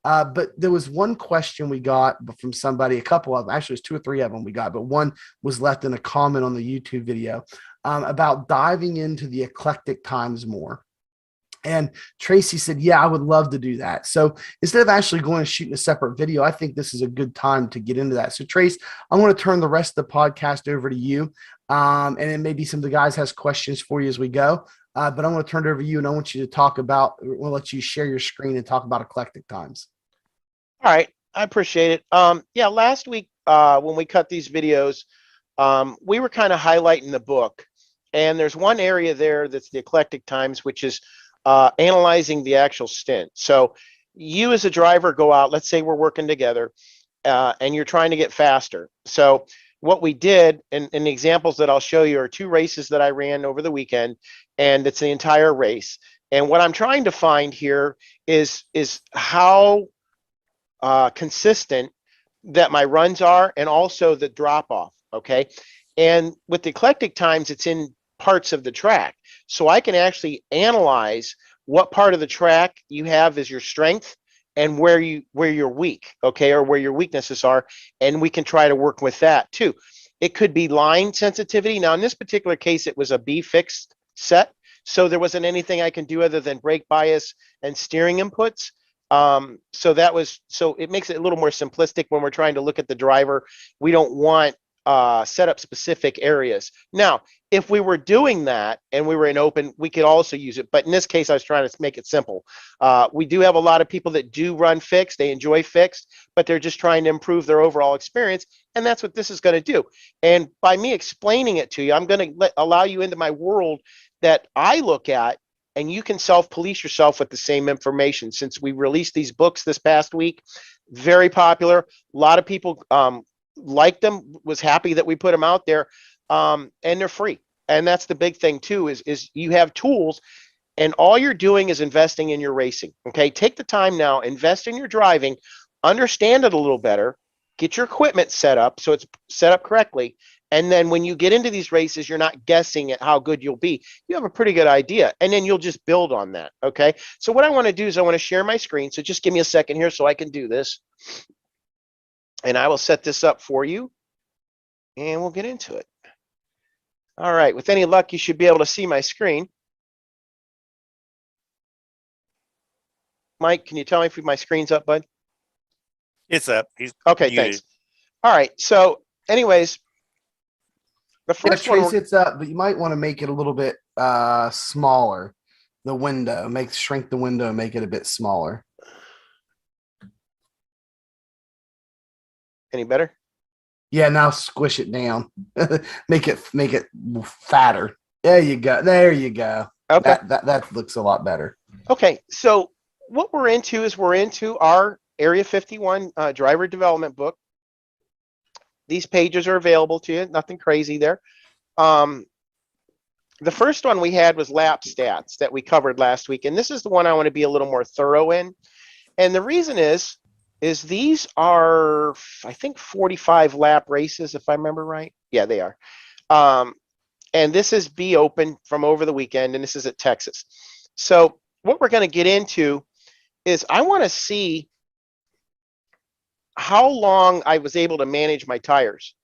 But there was one question we got from somebody, a couple of them, actually, it was two or three of them we got, but one was left in a comment on the YouTube video about diving into the eclectic times more. And Tracy said, yeah, I would love to do that. So instead of actually going and shooting a separate video, I think this is a good time to get into that. So Trace, I'm going to turn the rest of the podcast over to you. And then maybe some of the guys has questions for you as we go. But I'm going to turn it over to you, and I want you to talk about, we'll let you share your screen and talk about eclectic times. All right. I appreciate it. Yeah, last week when we cut these videos, we were kind of highlighting the book. And there's one area there that's the eclectic times, which is analyzing the actual stint. So you as a driver go out, let's say we're working together, and you're trying to get faster. So what we did, and the examples that I'll show you are two races that I ran over the weekend, and it's the entire race. And what I'm trying to find here is how consistent that my runs are, and also the drop off. Okay. And with the eclectic times, it's in parts of the track. So I can actually analyze what part of the track you have as your strength and where you're weak, okay, or where your weaknesses are. And we can try to work with that too. It could be line sensitivity. Now, in this particular case, it was a B fixed set. So there wasn't anything I can do other than brake bias and steering inputs. So it makes it a little more simplistic when we're trying to look at the driver. We don't want setup specific areas. Now, if we were doing that and we were in open, we could also use it. But in this case, I was trying to make it simple. We do have a lot of people that do run fixed. They enjoy fixed, but they're just trying to improve their overall experience. And that's what this is going to do. And by me explaining it to you, I'm going to allow you into my world that I look at, and you can self-police yourself with the same information. Since we released these books this past week, very popular. A lot of people liked them, was happy that we put them out there, and they're free. And that's the big thing too, is you have tools, and all you're doing is investing in your racing. Okay, take the time now, invest in your driving, understand it a little better, get your equipment set up so it's set up correctly. And then when you get into these races, you're not guessing at how good you'll be. You have a pretty good idea, and then you'll just build on that. Okay, so what I want to do is I want to share my screen. So just give me a second here so I can do this. And I will set this up for you, and we'll get into it. All right, with any luck, you should be able to see my screen. Mike, can you tell me if my screen's up, bud? It's up. He's okay, muted. Thanks. All right, so anyways, the first one, Trace, it's up, but you might want to make it a little bit smaller. The window, shrink the window and make it a bit smaller. Any better? Yeah, now squish it down. make it fatter. There you go. There you go. Okay. That looks a lot better. Okay, so what we're into is we're into our Area 51 driver development book. These pages are available to you. Nothing crazy there. The first one we had was lap stats that we covered last week, and this is the one I want to be a little more thorough in. And the reason is these are, I think, 45 lap races, if I remember right. Yeah, they are. And this is B Open from over the weekend, and this is at Texas. So what we're going to get into is I want to see how long I was able to manage my tires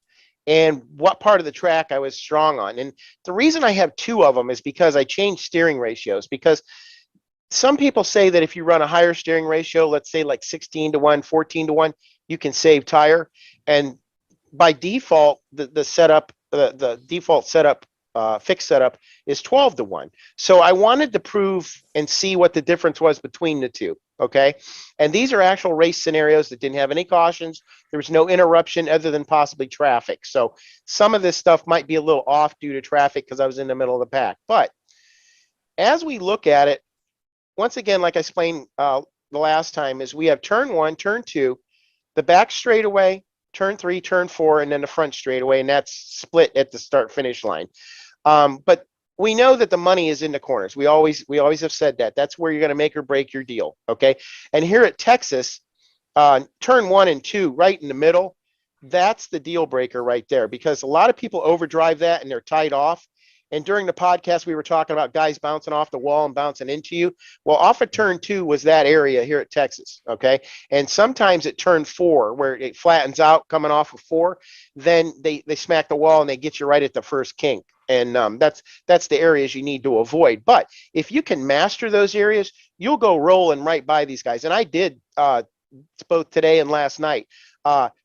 and what part of the track I was strong on. And the reason I have two of them is because I changed steering ratios, because some people say that if you run a higher steering ratio, let's say like 16-1, 14-1, you can save tire. And by default, the setup, the default setup, fixed setup is 12-1. So I wanted to prove and see what the difference was between the two. Okay. And these are actual race scenarios that didn't have any cautions. There was no interruption other than possibly traffic. So some of this stuff might be a little off due to traffic because I was in the middle of the pack. But as we look at it, once again, like I explained the last time, is we have turn 1, turn 2, the back straightaway, turn 3, turn 4, and then the front straightaway, and that's split at the start finish line. But we know that the money is in the corners. We always have said that. That's where you're going to make or break your deal. Okay. And here at Texas, turn 1 and 2, right in the middle, that's the deal breaker right there, because a lot of people overdrive that and they're tied off. And during the podcast, we were talking about guys bouncing off the wall and bouncing into you. Well, off of turn 2 was that area here at Texas. Okay. And sometimes at turn 4, where it flattens out coming off of 4, then they smack the wall and they get you right at the first kink. And that's the areas you need to avoid. But if you can master those areas, you'll go rolling right by these guys. And I did both today and last night.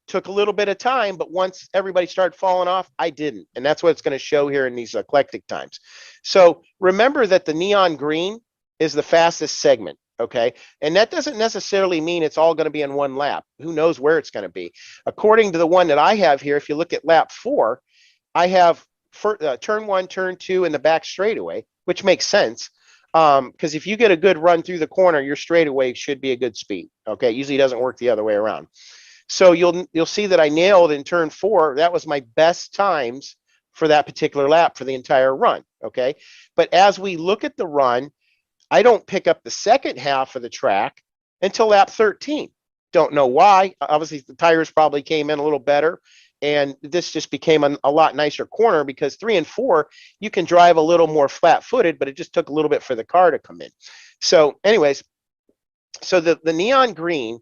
Took a little bit of time, but once everybody started falling off, I didn't. And that's what it's going to show here in these eclectic times. So remember that the neon green is the fastest segment. Okay. And that doesn't necessarily mean it's all going to be in one lap. Who knows where it's going to be? According to the one that I have here, if you look at lap 4, I have turn 1, turn 2, and the back straightaway, which makes sense. Because if you get a good run through the corner, your straightaway should be a good speed. Okay. It usually doesn't work the other way around. So you'll see that I nailed in turn 4. That was my best times for that particular lap for the entire run. Okay. But as we look at the run, I don't pick up the second half of the track until lap 13. Don't know why. Obviously, the tires probably came in a little better. And this just became a lot nicer corner because 3 and 4, you can drive a little more flat footed, but it just took a little bit for the car to come in. So anyways, so the neon green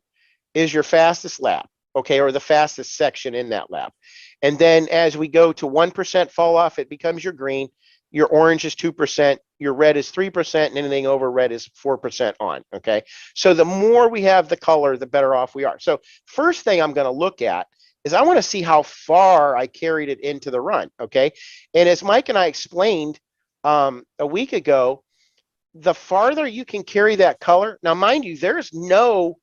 is your fastest lap, okay, or the fastest section in that lap. And then as we go to 1% fall off, it becomes your green. Your orange is 2%, your red is 3%, and anything over red is 4% on, okay? So the more we have the color, the better off we are. So first thing I'm going to look at is I want to see how far I carried it into the run, okay? And as Mike and I explained a week ago, the farther you can carry that color, now mind you, there's no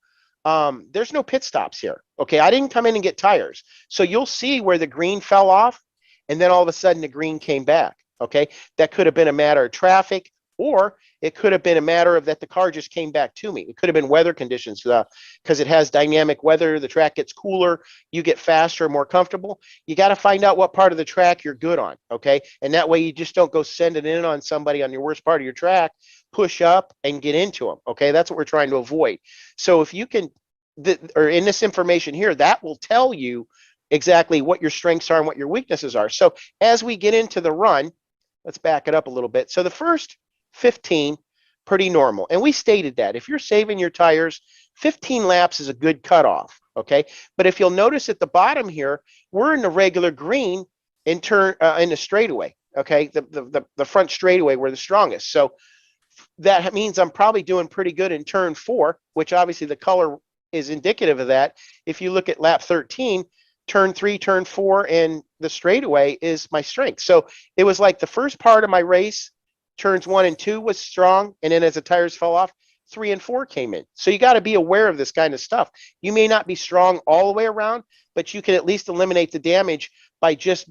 pit stops here, okay? I didn't come in and get tires. So you'll see where the green fell off, and then all of a sudden the green came back, okay? That could have been a matter of traffic, or it could have been a matter of that the car just came back to me. It could have been weather conditions because it has dynamic weather. The track gets cooler. You get faster, more comfortable. You got to find out what part of the track you're good on, okay? And that way you just don't go send it in on somebody on your worst part of your track, push up and get into them, okay? That's what we're trying to avoid. So if you can, or in this information here, that will tell you exactly what your strengths are and what your weaknesses are. So as we get into the run, let's back it up a little bit. So the first 15, pretty normal. And we stated that if you're saving your tires, 15 laps is a good cutoff, okay? But if you'll notice at the bottom here, we're in the regular green in the straightaway, okay? The front straightaway, we're the strongest. So that means I'm probably doing pretty good in turn 4, which obviously the color is indicative of that. If you look at lap 13, turn 3, turn 4, and the straightaway is my strength. So it was like the first part of my race, turns 1 and 2 was strong, and then as the tires fell off, 3 and 4 came in. So you got to be aware of this kind of stuff. You may not be strong all the way around, but you can at least eliminate the damage by just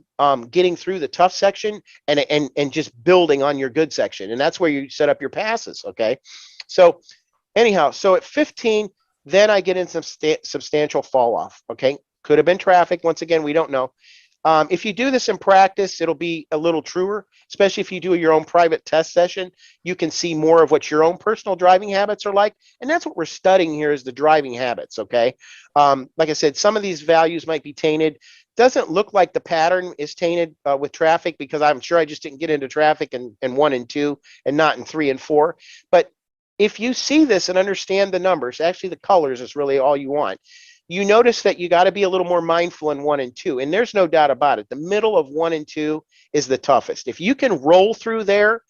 getting through the tough section and just building on your good section. And that's where you set up your passes, okay? So anyhow, so at 15, then I get in some substantial fall off, okay? Could have been traffic. Once again, we don't know. If you do this in practice, it'll be a little truer, especially if you do your own private test session. You can see more of what your own personal driving habits are like. And that's what we're studying here is the driving habits, okay? Like I said, some of these values might be tainted. Doesn't look like the pattern is tainted with traffic because I'm sure I just didn't get into traffic in 1 and 2 and not in 3 and 4. But if you see this and understand the numbers, actually the colors is really all you want. You notice that you got to be a little more mindful in 1 and 2, and there's no doubt about it. The middle of 1 and 2 is the toughest. If you can roll through there,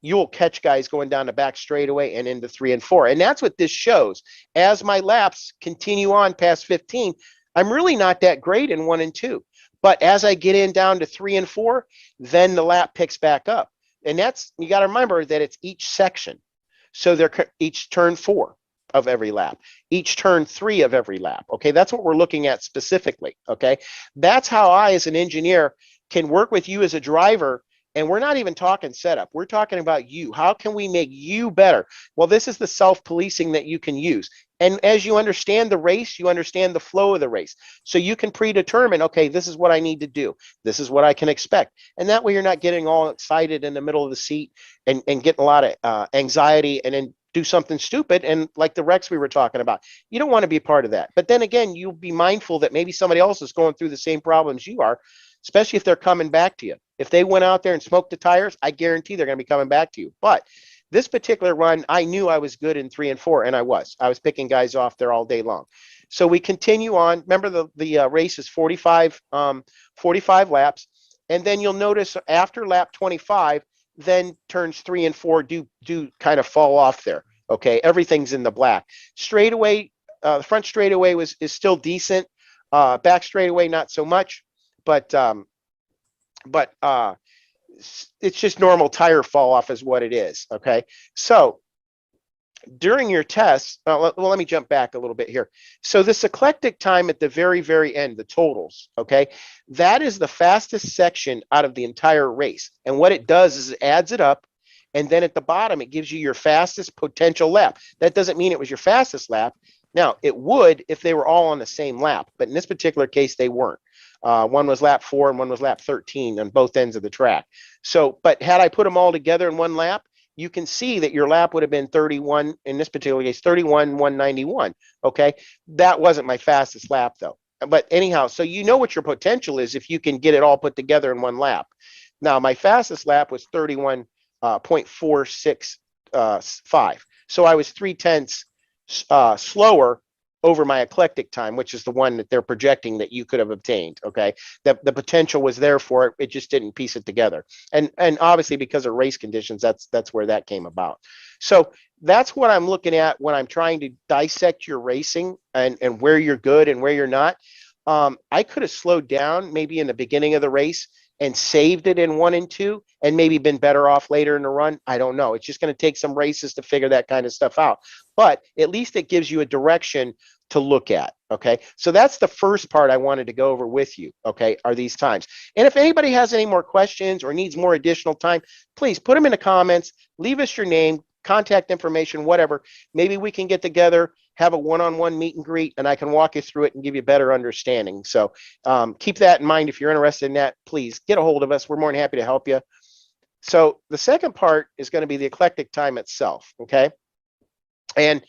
you'll catch guys going down the back straightaway and into 3 and 4. And that's what this shows. As my laps continue on past 15, I'm really not that great in 1 and 2. But as I get in down to 3 and 4, then the lap picks back up. And that's, you got to remember that it's each section. So they're each turn 4 of every lap, each turn 3 of every lap. Okay, that's what we're looking at specifically. Okay, that's how I, as an engineer, can work with you as a driver. And we're not even talking setup. We're talking about you. How can we make you better? Well, this is the self-policing that you can use. And as you understand the race, you understand the flow of the race. So you can predetermine, okay, this is what I need to do. This is what I can expect. And that way you're not getting all excited in the middle of the seat and getting a lot of anxiety and then do something stupid. And like the wrecks we were talking about, you don't want to be part of that. But then again, you'll be mindful that maybe somebody else is going through the same problems you are, especially if they're coming back to you. If they went out there and smoked the tires, I guarantee they're going to be coming back to you. But this particular run, I knew I was good in 3 and 4, and I was picking guys off there all day long. So we continue on. Remember, the race is 45 laps, and then you'll notice after lap 25, then turns 3 and 4 do kind of fall off there. Okay, everything's in the black. Straightaway, the front straightaway is still decent. Back straightaway, not so much, but it's just normal tire fall off is what it is. Okay, so during your tests, let me jump back a little bit here. So this eclectic time at the very, very end, the totals, okay, that is the fastest section out of the entire race. And what it does is it adds it up, and then at the bottom, it gives you your fastest potential lap. That doesn't mean it was your fastest lap. Now, it would if they were all on the same lap, but in this particular case, they weren't. One was lap 4 and one was lap 13 on both ends of the track. So, but had I put them all together in one lap, you can see that your lap would have been 31, in this particular case, 31,191. Okay, that wasn't my fastest lap though. But anyhow, so you know what your potential is if you can get it all put together in one lap. Now, my fastest lap was 31.465. So I was 0.3 slower over my eclectic time, which is the one that they're projecting that you could have obtained. Okay, the potential was there for it, it just didn't piece it together, and obviously because of race conditions, that's where that came about. So that's what I'm looking at when I'm trying to dissect your racing and where you're good and where you're not. I could have slowed down maybe in the beginning of the race and saved it in 1 and 2 and maybe been better off later in the run. I don't know. It's just going to take some races to figure that kind of stuff out. But at least it gives you a direction to look at. Okay. So that's the first part I wanted to go over with you. Okay. Are these times. And if anybody has any more questions or needs more additional time, please put them in the comments, leave us your name, contact information, whatever. Maybe we can get together, have a one-on-one meet and greet, and I can walk you through it and give you a better understanding. So keep that in mind. If you're interested in that, please get a hold of us. We're more than happy to help you. So the second part is going to be the eclectic time itself. Okay. And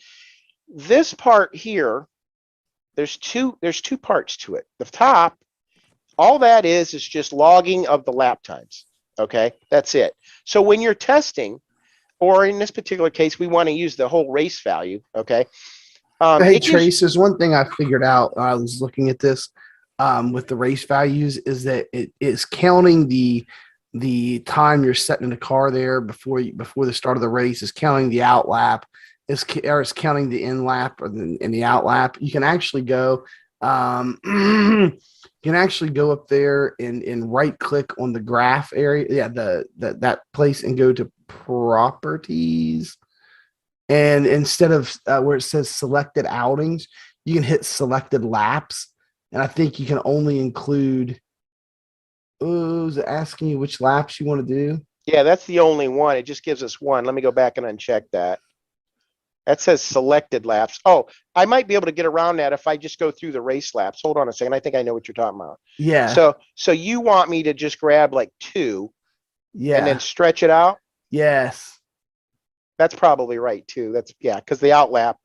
this part here, there's two parts to it. The top, all that is just logging of the lap times. Okay. That's it. So when you're testing, or in this particular case, we want to use the whole race value. Okay. Hey, Trace, there's one thing I figured out. I was looking at this with the race values is that it is counting the time you're setting in the car there before the start of the race, is counting the out lap, is counting the in lap or the out lap. You can actually go you can actually go up there and right click on the graph area. Yeah, that place, and go to properties. And instead of where it says selected outings, you can hit selected laps. And I think you can only include, is it asking you which laps you want to do? Yeah, that's the only one. It just gives us one. Let me go back and uncheck that. That says selected laps. Oh, I might be able to get around that if I just go through the race laps. Hold on a second. I think I know what you're talking about. Yeah. So you want me to just grab like 2 Yeah. and then stretch it out? Yes. That's probably right too. That's because the out lap.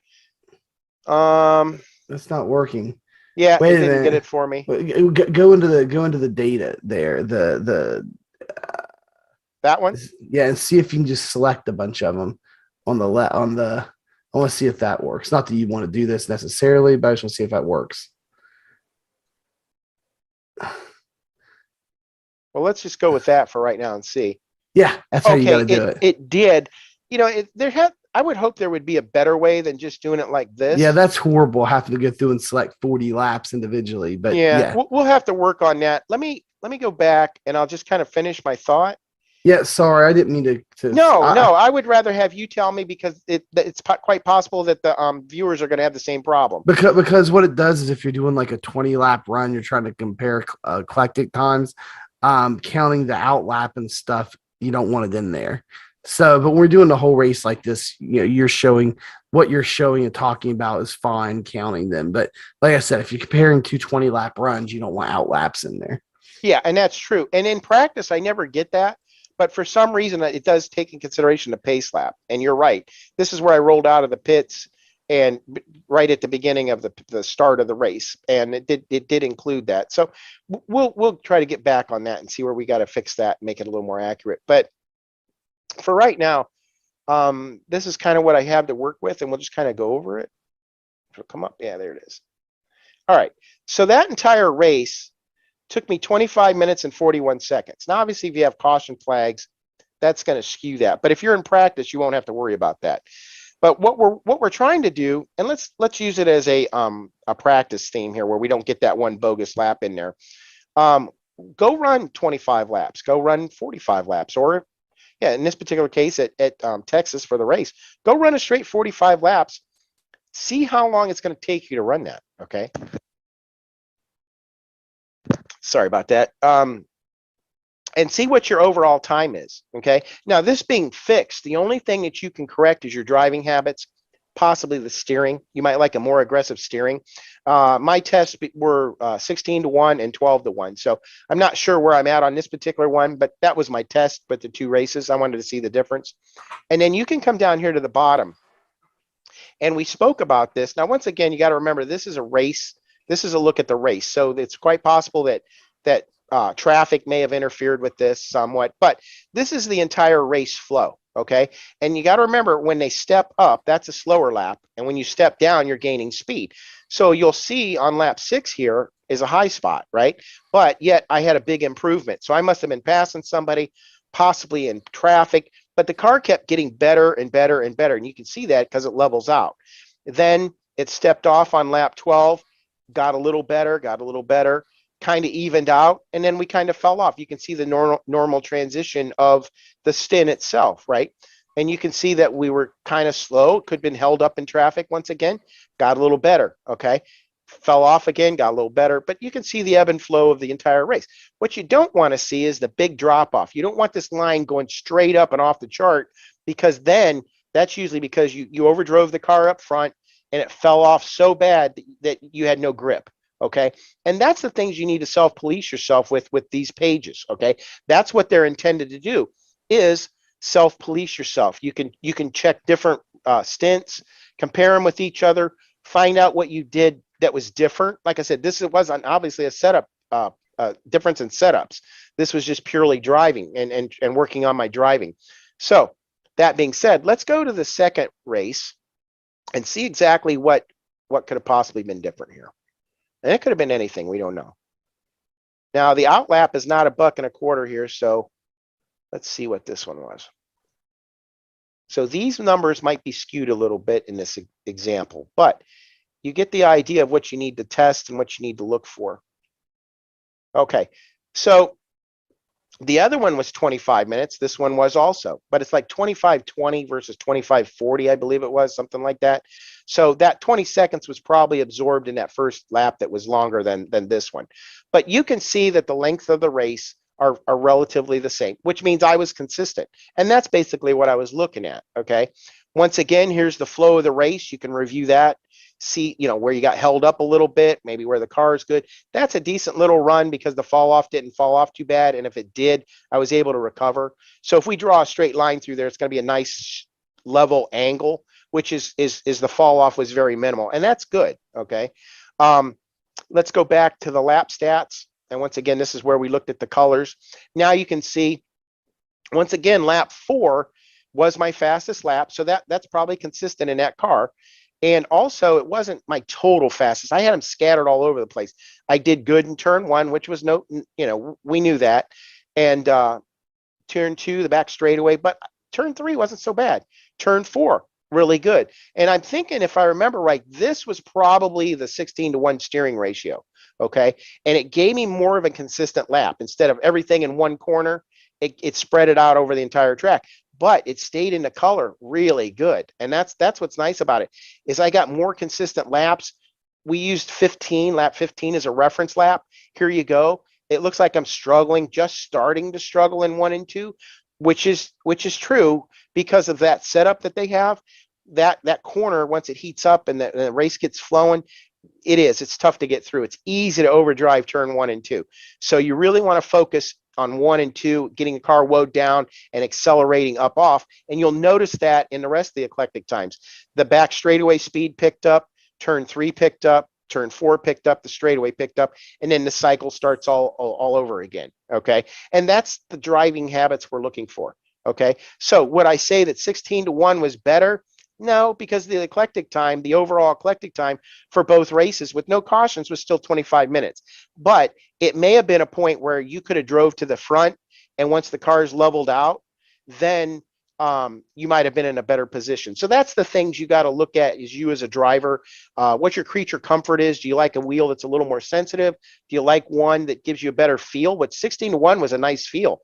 That's not working. Yeah, Wait it didn't get it for me. Go into the data there. That one? Yeah, and see if you can just select a bunch of them on the I want to see if that works. Not that you want to do this necessarily, but I just want to see if that works. Well, let's just go with that for right now and see. Yeah, that's how you got to do it. It did. You know, I would hope there would be a better way than just doing it like this. Yeah, that's horrible. Having to go through and select 40 laps individually, but yeah. We'll have to work on that. Let me go back and I'll just kind of finish my thought. Yeah, sorry, I didn't mean to. No, I would rather have you tell me, because it's quite possible that the viewers are going to have the same problem. Because what it does is, if you're doing like a 20 lap run, you're trying to compare eclectic times, counting the out lap and stuff, you don't want it in there. So, but when we're doing the whole race like this, you're showing what you're showing and talking about is fine, counting them. But like I said, if you're comparing 20 lap runs, you don't want out laps in there. Yeah, and that's true. And in practice, I never get that. But for some reason, it does take in consideration the pace lap. And you're right. This is where I rolled out of the pits and right at the beginning of the start of the race, and it did include that. So we'll try to get back on that and see where we got to fix that and make it a little more accurate. But for right now, this is kind of what I have to work with, and we'll just kind of go over it. It'll come up. Yeah, there it is. All right. So that entire race took me 25 minutes and 41 seconds. Now, obviously, if you have caution flags, that's going to skew that. But if you're in practice, you won't have to worry about that. But what we're trying to do, and let's use it as a practice theme here, where we don't get that one bogus lap in there. Go run 25 laps. Go run 45 laps, or yeah, in this particular case at Texas for the race, go run a straight 45 laps. See how long it's going to take you to run that. Okay. Sorry about that. And see what your overall time is. Okay. Now, this being fixed, the only thing that you can correct is your driving habits, possibly the steering. You might like a more aggressive steering. My tests were 16-1 and 12-1. So I'm not sure where I'm at on this particular one, but that was my test with the two races. I wanted to see the difference. And then you can come down here to the bottom. And we spoke about this. Now, once again, you got to remember, this is a race. This is a look at the race. So it's quite possible that traffic may have interfered with this somewhat, but this is the entire race flow. Okay. And you got to remember, when they step up, that's a slower lap. And when you step down, you're gaining speed. So you'll see on lap 6 here is a high spot, right? But yet I had a big improvement. So I must have been passing somebody, possibly in traffic, but the car kept getting better and better and better. And you can see that because it levels out. Then it stepped off on lap 12, got a little better, kind of evened out, and then we kind of fell off. You can see the normal transition of the stint itself, right? And you can see that we were kind of slow. Could have been held up in traffic once again, got a little better, okay? Fell off again, got a little better, but you can see the ebb and flow of the entire race. What you don't want to see is the big drop off. You don't want this line going straight up and off the chart, because then that's usually because you overdrove the car up front and it fell off so bad that you had no grip. Okay. And that's the things you need to self-police yourself with these pages. Okay. That's what they're intended to do, is self-police yourself. You can check different stints, compare them with each other, find out what you did that was different. Like I said, this wasn't obviously a setup difference in setups. This was just purely driving and working on my driving. So that being said, let's go to the second race and see exactly what could have possibly been different here. And it could have been anything. We don't know. Now, the outlap is not $1.25 here, so let's see what this one was. So these numbers might be skewed a little bit in this example, but you get the idea of what you need to test and what you need to look for. Okay, so the other one was 25 minutes. This one was also, but it's like 25:20 versus 25:40, I believe it was, something like that. So that 20 seconds was probably absorbed in that first lap that was longer than this one. But you can see that the length of the race are relatively the same, which means I was consistent. And that's basically what I was looking at, okay? Once again, here's the flow of the race. You can review that. See, where you got held up a little bit, maybe where the car is good. That's a decent little run because the fall off didn't fall off too bad. And if it did, I was able to recover. So if we draw a straight line through there, it's going to be a nice level angle, which is the fall off was very minimal. And that's good. Okay. Let's go back to the lap stats. And once again, this is where we looked at the colors. Now you can see, once again, lap 4 was my fastest lap. So that's probably consistent in that car. And also, it wasn't my total fastest. I had them scattered all over the place. I did good in turn 1, which was we knew that. And turn 2, the back straightaway. But turn 3 wasn't so bad. Turn 4, really good. And I'm thinking, if I remember right, this was probably the 16-1 steering ratio. Okay. And it gave me more of a consistent lap. Instead of everything in one corner, it spread it out over the entire track. But it stayed in the color really good. And that's what's nice about it, is I got more consistent laps. We used lap 15 as a reference lap. Here you go. It looks like I'm struggling, just starting to struggle in 1 and 2, which is true because of that setup that they have. That corner, once it heats up and the race gets flowing, It is. It's tough to get through. It's easy to overdrive turn 1 and 2. So you really want to focus on 1 and 2, getting a car woed down and accelerating up off. And you'll notice that in the rest of the eclectic times. The back straightaway speed picked up, turn 3 picked up, turn 4 picked up, the straightaway picked up, and then the cycle starts all over again. Okay. And that's the driving habits we're looking for. Okay. So would I say that 16-1 was better? No, because the eclectic time, the overall eclectic time for both races with no cautions was still 25 minutes. But it may have been a point where you could have drove to the front, and once the cars leveled out, then you might have been in a better position. So that's the things you got to look at is you as a driver, what your creature comfort is. Do you like a wheel that's a little more sensitive? Do you like one that gives you a better feel? What 16-1 was a nice feel.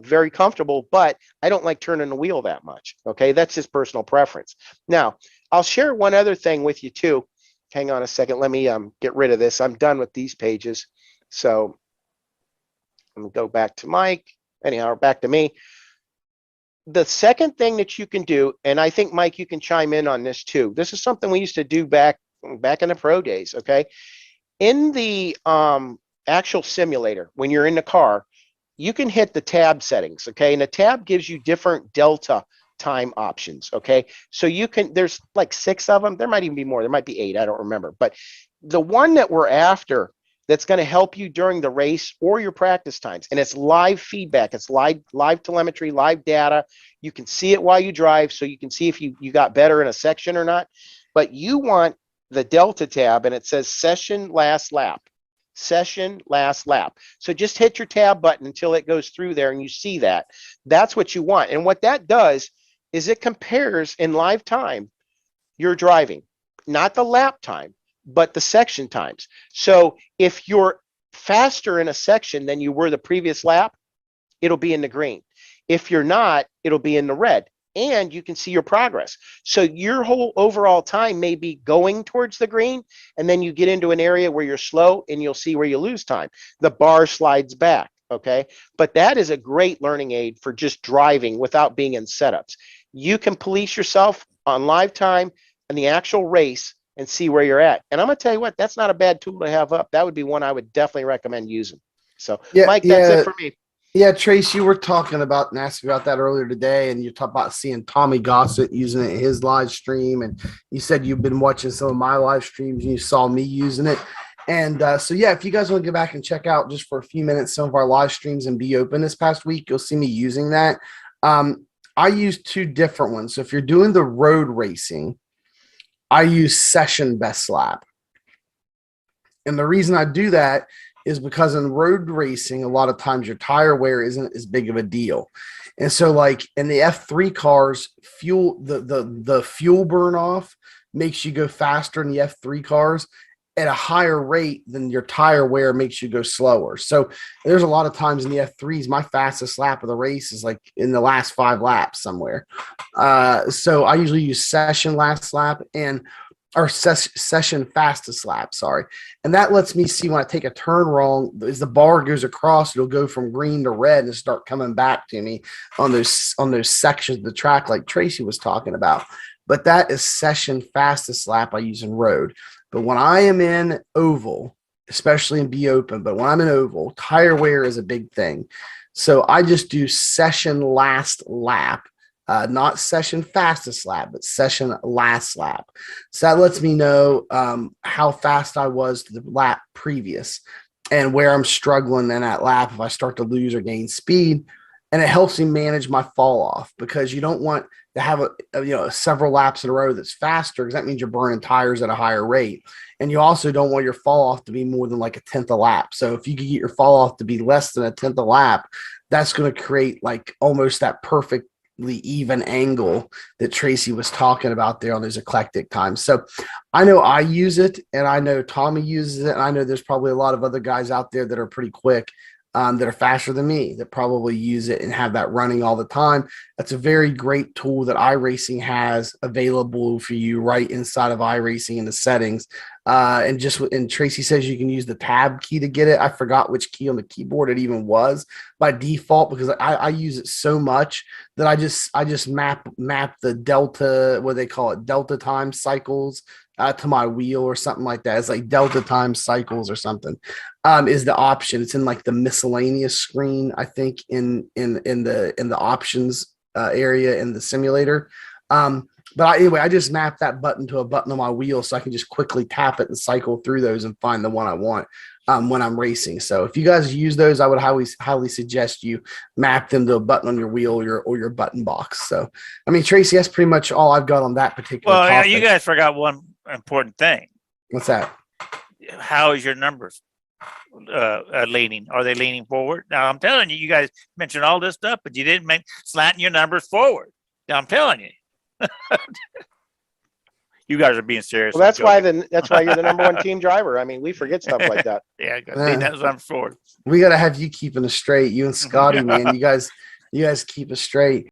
Very comfortable, but I don't like turning the wheel that much. Okay, that's just personal preference. Now, I'll share one other thing with you too. Hang on a second. Let me get rid of this. I'm done with these pages. So let me go back to Mike. Anyhow, back to me. The second thing that you can do, and I think Mike, you can chime in on this too. This is something we used to do back in the pro days. Okay, in the actual simulator, when you're in the car, you can hit the tab settings, okay? And the tab gives you different delta time options, okay? So you can, there's like 6 of them. There might even be more. There might be 8. I don't remember. But the one that we're after that's going to help you during the race or your practice times, and it's live feedback. It's live telemetry, live data. You can see it while you drive, so you can see if you got better in a section or not. But you want the delta tab, and it says session last lap. Session last lap. So just hit your tab button until it goes through there and you see that. That's what you want. And what that does is it compares in live time your driving, not the lap time, but the section times. So if you're faster in a section than you were the previous lap, it'll be in the green. If you're not, it'll be in the red. And you can see your progress. So your whole overall time may be going towards the green, and then you get into an area where you're slow and you'll see where you lose time. The bar slides back, okay? But that is a great learning aid for just driving without being in setups. You can police yourself on live time in the actual race and see where you're at. And I'm gonna tell you what, that's not a bad tool to have up. That would be one I would definitely recommend using. So Mike, that's it for me. Yeah, Trace, you were talking about and asked me about that earlier today, and you talked about seeing Tommy Gossett using it in his live stream, and you said you've been watching some of my live streams and you saw me using it. And so, yeah, if you guys want to go back and check out just for a few minutes some of our live streams and be open this past week, you'll see me using that. I use 2 different ones. So if you're doing the road racing, I use session best lap. And the reason I do that is because in road racing, a lot of times your tire wear isn't as big of a deal. And so like in the F3 cars, the fuel burn off makes you go faster in the F3 cars at a higher rate than your tire wear makes you go slower. So there's a lot of times in the F3s, my fastest lap of the race is like in the last 5 laps somewhere. So I usually use session last lap or session fastest lap, sorry. And that lets me see when I take a turn wrong, as the bar goes across, it'll go from green to red and start coming back to me on those sections of the track like Tracy was talking about. But that is session fastest lap I use in road. But when I am in oval, especially in B open, but when I'm in oval, tire wear is a big thing. So I just do session last lap. Not session fastest lap, but session last lap. So that lets me know how fast I was to the lap previous and where I'm struggling in that lap if I start to lose or gain speed. And it helps me manage my fall off because you don't want to have several laps in a row that's faster because that means you're burning tires at a higher rate. And you also don't want your fall off to be more than like a 10th a lap. So if you could get your fall off to be less than a 10th a lap, that's going to create like almost that perfect even angle that Tracy was talking about there on those eclectic times. So I know I use it and I know Tommy uses it. And I know there's probably a lot of other guys out there that are pretty quick, that are faster than me that probably use it and have that running all the time. That's a very great tool that iRacing has available for you right inside of iRacing in the settings. And Tracy says you can use the tab key to get it. I forgot which key on the keyboard it even was by default because I use it so much that I just map the delta, what they call it, delta time cycles to my wheel or something like that. It's like delta times cycles or something. Is the option. It's in like the miscellaneous screen, I think, in the options area in the simulator. Anyway, I just mapped that button to a button on my wheel so I can just quickly tap it and cycle through those and find the one I want when I'm racing. So if you guys use those, I would highly suggest you map them to a button on your wheel or your button box. So, I mean, Tracy, that's pretty much all I've got on that particular Well, topic. you guys forgot one important thing. What's that? How is your numbers leaning? Are they leaning forward? Now, I'm telling you, you guys mentioned all this stuff, but you didn't make slanting your numbers forward. Now, I'm telling you. You guys are being serious. Well, that's why you're the number one team driver. I mean, we forget stuff like that. Yeah, lean that numbers forward. We got to have you keeping us straight. You and Scotty, man, you guys keep us straight.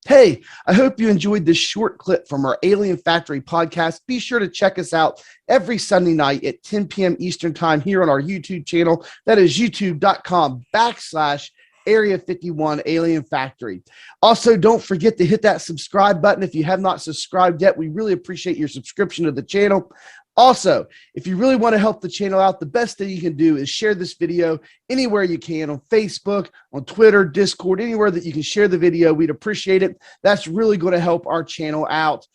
Hey, I hope you enjoyed this short clip from our Alien Factory podcast. Be sure to check us out every Sunday night at 10 p.m. Eastern time here on our YouTube channel. That is youtube.com/Area 51 Alien Factory. Also, don't forget to hit that subscribe button if you have not subscribed yet. We really appreciate your subscription to the channel. Also, if you really want to help the channel out, the best thing you can do is share this video anywhere you can, on Facebook, on Twitter, Discord, anywhere that you can share the video. We'd appreciate it. That's really going to help our channel out.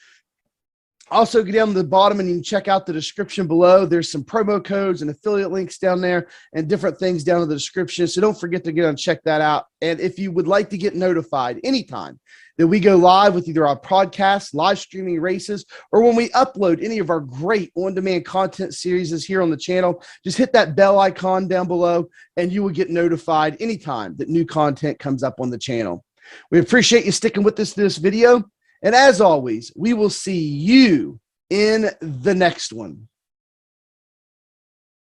Also, get down to the bottom and you can check out the description below. There's some promo codes and affiliate links down there and different things down in the description. So don't forget to get on and check that out. And if you would like to get notified anytime that we go live with either our podcast, live streaming races, or when we upload any of our great on-demand content series here on the channel, just hit that bell icon down below and you will get notified anytime that new content comes up on the channel. We appreciate you sticking with us this video. And as always, we will see you in the next one.